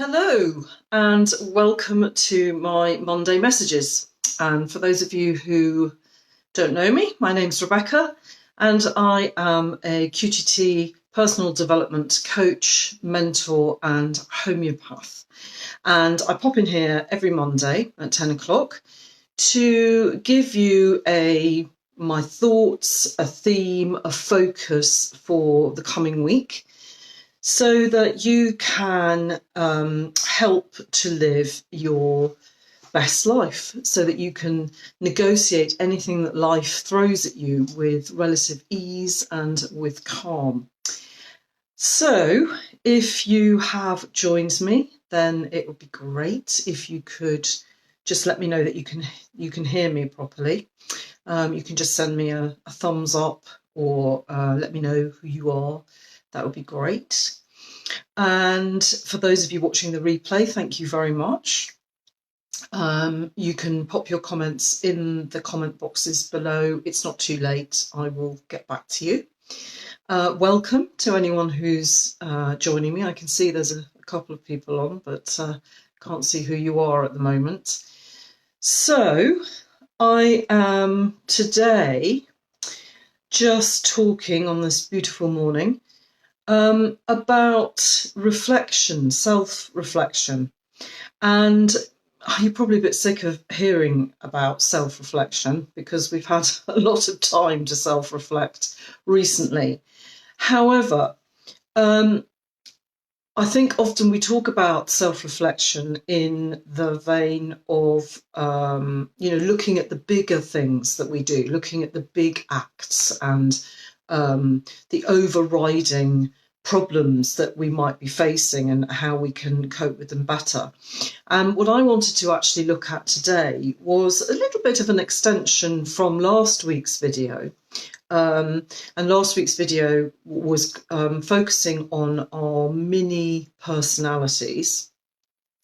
Hello and welcome to my Monday messages. And for those of you who don't know me, my name's Rebecca and I am a QTT personal development coach, mentor and homeopath. And I pop in here every Monday at 10 o'clock to give you my thoughts, a theme, a focus for the coming week, so that you can help to live your best life, so that you can negotiate anything that life throws at you with relative ease and with calm. So if you have joined me, then it would be great if you could just let me know that you can hear me properly. You can just send me a thumbs up or let me know who you are. That would be great. And for those of you watching the replay, thank you very much. You can pop your comments in the comment boxes below. It's not too late. I will get back to you. Welcome to anyone who's joining me. I can see there's a couple of people on, but can't see who you are at the moment. So I am today just talking on this beautiful morning about reflection, self-reflection. And you're probably a bit sick of hearing about self-reflection because we've had a lot of time to self-reflect recently. However, I think often we talk about self-reflection in the vein of, looking at the bigger things that we do, looking at the big acts and the overriding problems that we might be facing and how we can cope with them better. And what I wanted to actually look at today was a little bit of an extension from last week's video. And last week's video was focusing on our mini personalities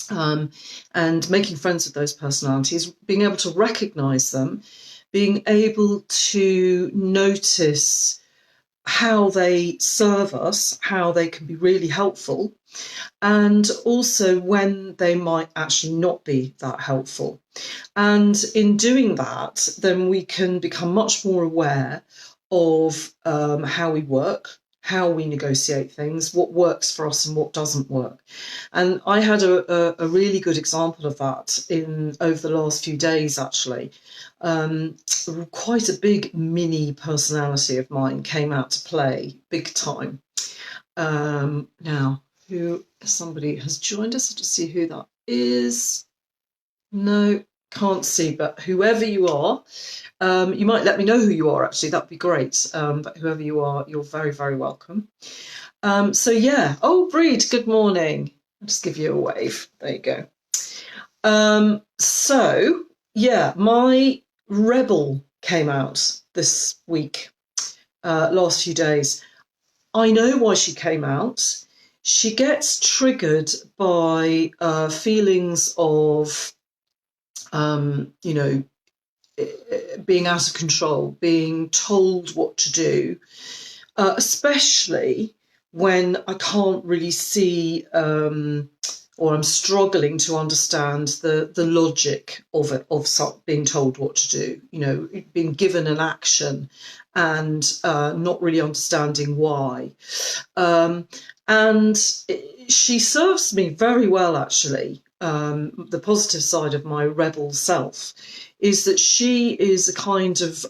and making friends with those personalities, being able to recognise them, being able to notice how they serve us, how they can be really helpful, and also when they might actually not be that helpful. And in doing that, then we can become much more aware of how we work, how we negotiate things, what works for us and what doesn't work. And I had a really good example of that over the last few days, actually. Quite a big mini personality of mine came out to play big time. Now, somebody has joined us. I'll just see who that is. No, can't see, but whoever you are, you might let me know who you are, actually. That'd be great. But whoever you are, you're very, very welcome. So yeah. Oh, Breed, good morning. I'll just give you a wave. There you go. So yeah, my rebel came out this week, last few days. I know why she came out. She gets triggered by feelings of, being out of control, being told what to do, especially when I can't really see or I'm struggling to understand the logic of it, of being told what to do, being given an action and not really understanding why. And she serves me very well, actually. The positive side of my rebel self is that she is a kind of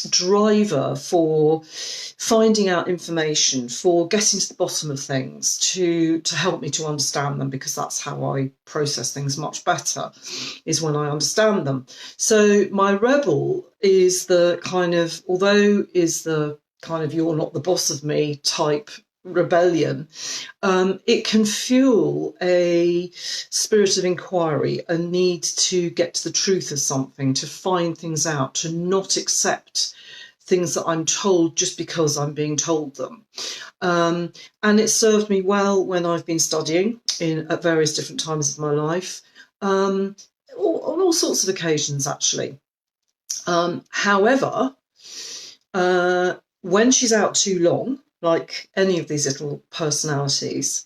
driver for finding out information, for getting to the bottom of things, to help me to understand them, because that's how I process things much better, is when I understand them. So my rebel is the kind of, although is the kind of you're not the boss of me type rebellion, it can fuel a spirit of inquiry, a need to get to the truth of something, to find things out, to not accept things that I'm told just because I'm being told them. And it served me well when I've been studying at various different times of my life, on all sorts of occasions, actually. However, when she's out too long, like any of these little personalities,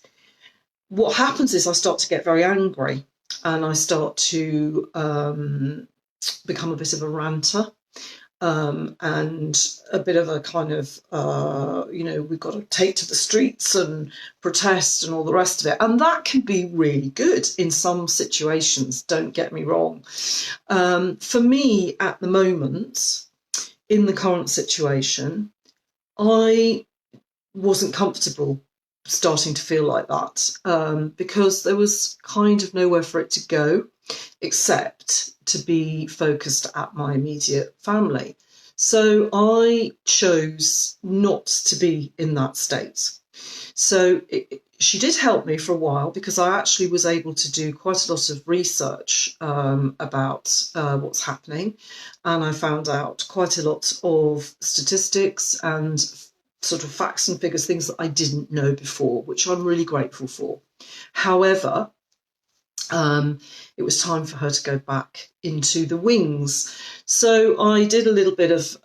what happens is I start to get very angry, and I start to become a bit of a ranter, and a bit of a kind of, we've got to take to the streets and protest and all the rest of it. And that can be really good in some situations, don't get me wrong. For me, at the moment, in the current situation, I wasn't comfortable starting to feel like that, because there was kind of nowhere for it to go except to be focused at my immediate family. So I chose not to be in that state. So she did help me for a while, because I actually was able to do quite a lot of research about what's happening. And I found out quite a lot of statistics and sort of facts and figures, things that I didn't know before, which I'm really grateful for. However, it was time for her to go back into the wings. So I did a little bit of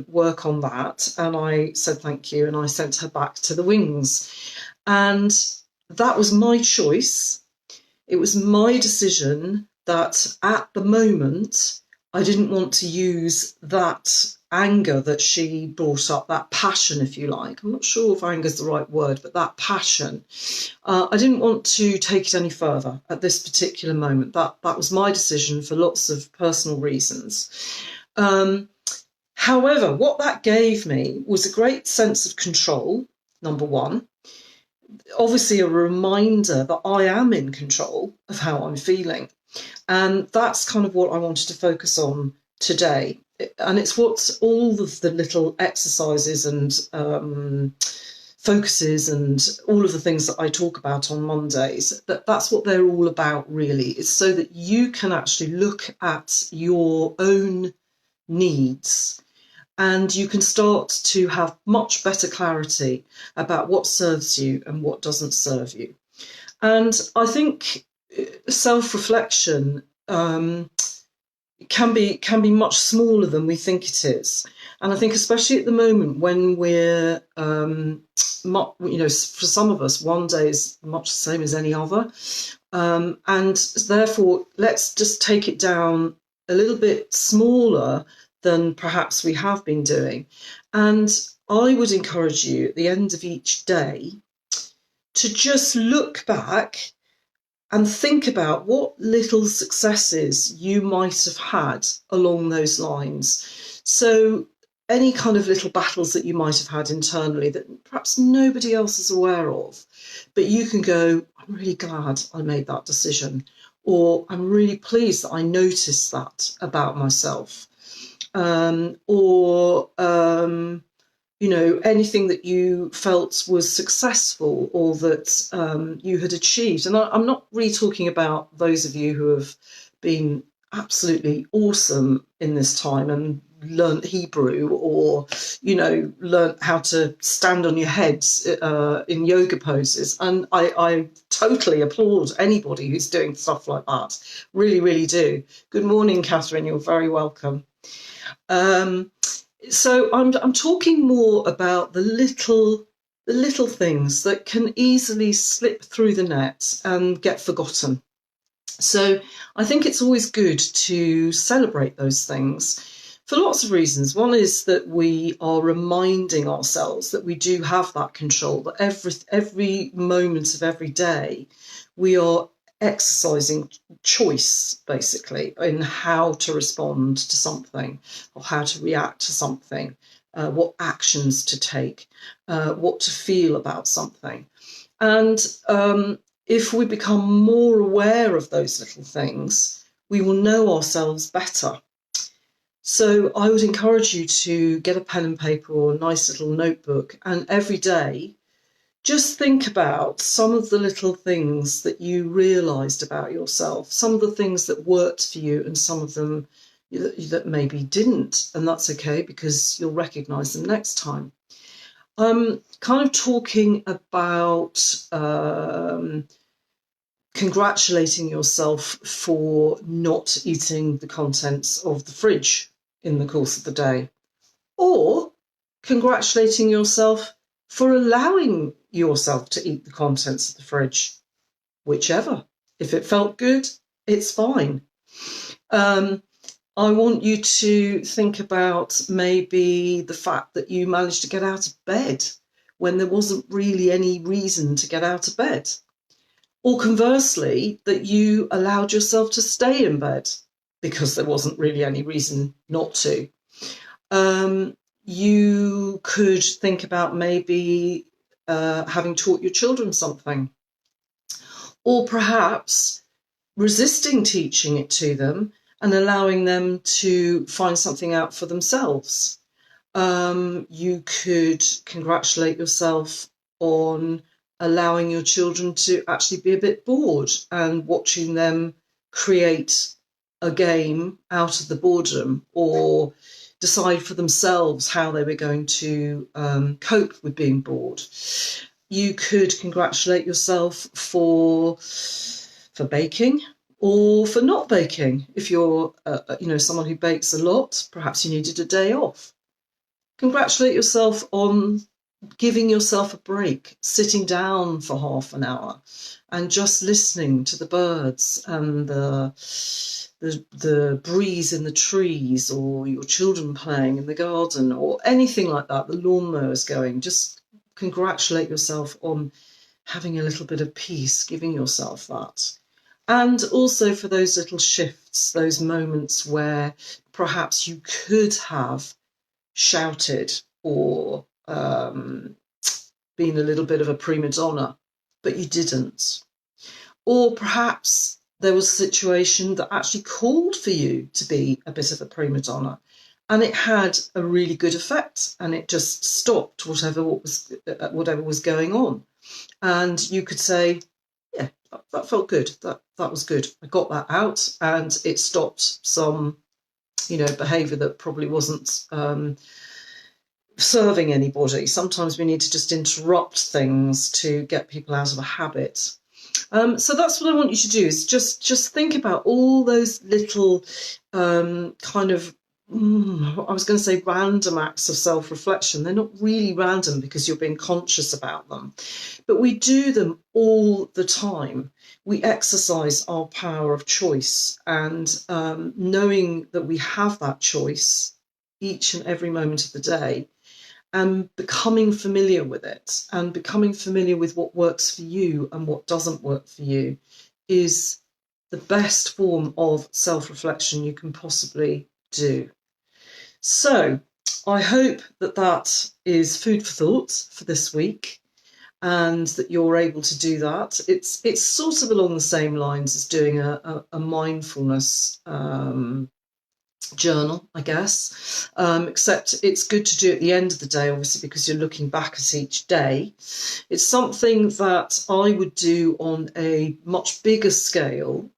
work on that, and I said thank you, and I sent her back to the wings. And that was my choice. It was my decision that at the moment, I didn't want to use that anger that she brought up, that passion, if you like. I'm not sure if anger is the right word, but that passion. I didn't want to take it any further at this particular moment. That was my decision for lots of personal reasons. However, what that gave me was a great sense of control, number one. Obviously, a reminder that I am in control of how I'm feeling. And that's kind of what I wanted to focus on today. And it's what all of the little exercises and focuses and all of the things that I talk about on Mondays, that's what they're all about, really. It's so that you can actually look at your own needs, and you can start to have much better clarity about what serves you and what doesn't serve you. And I think self-reflection can be much smaller than we think it is. And I think especially at the moment when we're, for some of us, one day is much the same as any other. And therefore, let's just take it down a little bit smaller than perhaps we have been doing. And I would encourage you at the end of each day to just look back and think about what little successes you might have had along those lines. So any kind of little battles that you might have had internally that perhaps nobody else is aware of, but you can go, I'm really glad I made that decision, or I'm really pleased that I noticed that about myself, or anything that you felt was successful or that you had achieved. And I'm not really talking about those of you who have been absolutely awesome in this time and learnt Hebrew, or, learnt how to stand on your heads in yoga poses. And I totally applaud anybody who's doing stuff like that. Really, really do. Good morning, Catherine. You're very welcome. So I'm talking more about the little things that can easily slip through the net and get forgotten. So I think it's always good to celebrate those things for lots of reasons. One is that we are reminding ourselves that we do have that control, that every moment of every day we are exercising choice, basically, in how to respond to something or how to react to something, what actions to take, what to feel about something. And if we become more aware of those little things, we will know ourselves better. So I would encourage you to get a pen and paper or a nice little notebook, and every day just think about some of the little things that you realised about yourself, some of the things that worked for you and some of them that maybe didn't. And that's okay, because you'll recognise them next time. I'm kind of talking about congratulating yourself for not eating the contents of the fridge in the course of the day, or congratulating yourself for allowing yourself to eat the contents of the fridge whichever. If it felt good, it's fine. I want you to think about maybe the fact that you managed to get out of bed when there wasn't really any reason to get out of bed. Or conversely, that you allowed yourself to stay in bed because there wasn't really any reason not to. You could think about maybe having taught your children something, or perhaps resisting teaching it to them and allowing them to find something out for themselves. You could congratulate yourself on allowing your children to actually be a bit bored and watching them create a game out of the boredom, or decide for themselves how they were going to cope with being bored. You could congratulate yourself for baking, or for not baking. If you're someone who bakes a lot, perhaps you needed a day off. Congratulate yourself on giving yourself a break, sitting down for half an hour and just listening to the birds and the breeze in the trees, or your children playing in the garden, or anything like that, the lawnmowers going. Just congratulate yourself on having a little bit of peace, giving yourself that. And also for those little shifts, those moments where perhaps you could have shouted or been a little bit of a prima donna, but you didn't. Or perhaps there was a situation that actually called for you to be a bit of a prima donna, and it had a really good effect, and it just stopped whatever was going on. And you could say, yeah, that felt good. That was good. I got that out, and it stopped some, behaviour that probably wasn't serving anybody. Sometimes we need to just interrupt things to get people out of a habit. So that's what I want you to do, is just think about all those little kind of, I was going to say random acts of self-reflection. They're not really random because you're being conscious about them, but we do them all the time. We exercise our power of choice, and knowing that we have that choice each and every moment of the day, and becoming familiar with it, and becoming familiar with what works for you and what doesn't work for you, is the best form of self-reflection you can possibly do. So I hope that is food for thought for this week, and that you're able to do that. It's sort of along the same lines as doing a mindfulness journal, I guess, except it's good to do at the end of the day, obviously, because you're looking back at each day. It's something that I would do on a much bigger scale.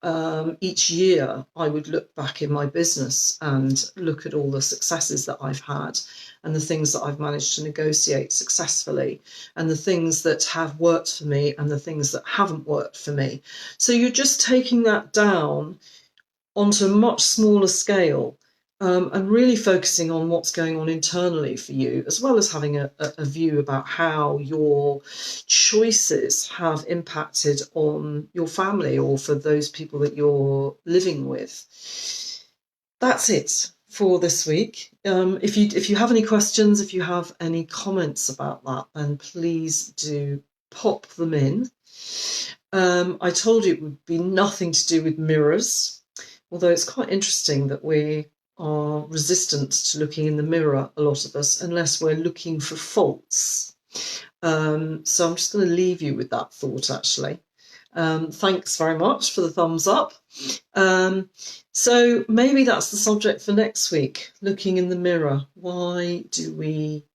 Each year I would look back in my business and look at all the successes that I've had, and the things that I've managed to negotiate successfully, and the things that have worked for me and the things that haven't worked for me. So you're just taking that down onto a much smaller scale, and really focusing on what's going on internally for you, as well as having a view about how your choices have impacted on your family, or for those people that you're living with. That's it for this week. If you have any questions, if you have any comments about that, then please do pop them in. I told you it would be nothing to do with mirrors, although it's quite interesting that we are resistant to looking in the mirror, a lot of us, unless we're looking for faults. So I'm just going to leave you with that thought, actually. Thanks very much for the thumbs up. So maybe that's the subject for next week, looking in the mirror. Why do we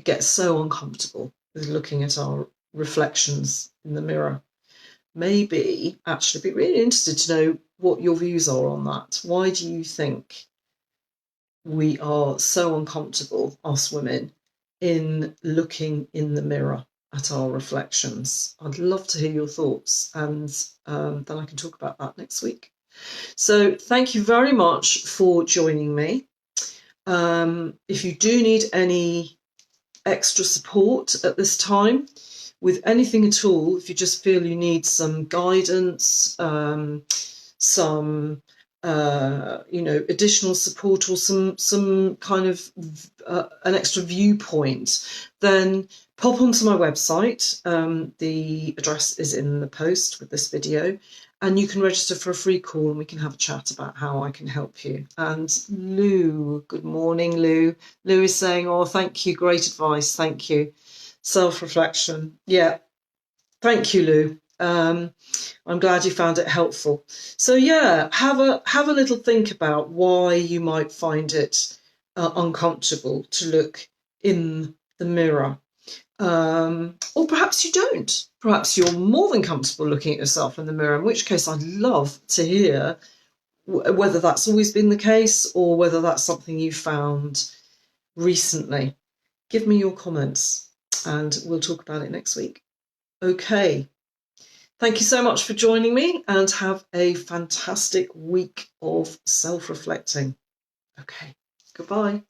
get so uncomfortable with looking at our reflections in the mirror? Maybe actually be really interested to know what your views are on that. Why do you think we are so uncomfortable, us women, in looking in the mirror at our reflections? I'd love to hear your thoughts, and then I can talk about that next week. So thank you very much for joining me. If you do need any extra support at this time, with anything at all, if you just feel you need some guidance, some additional support, or some kind of an extra viewpoint, then pop onto my website. The address is in the post with this video, and you can register for a free call and we can have a chat about how I can help you. And Lou, good morning, Lou. Lou is saying, oh, thank you, great advice, thank you. Self-reflection, yeah, thank you, Lou. I'm glad you found it helpful. So yeah, have a little think about why you might find it uncomfortable to look in the mirror. Or perhaps you don't. Perhaps you're more than comfortable looking at yourself in the mirror, in which case I'd love to hear whether that's always been the case or whether that's something you found recently. Give me your comments and we'll talk about it next week. Okay. Thank you so much for joining me, and have a fantastic week of self-reflecting. Okay, goodbye.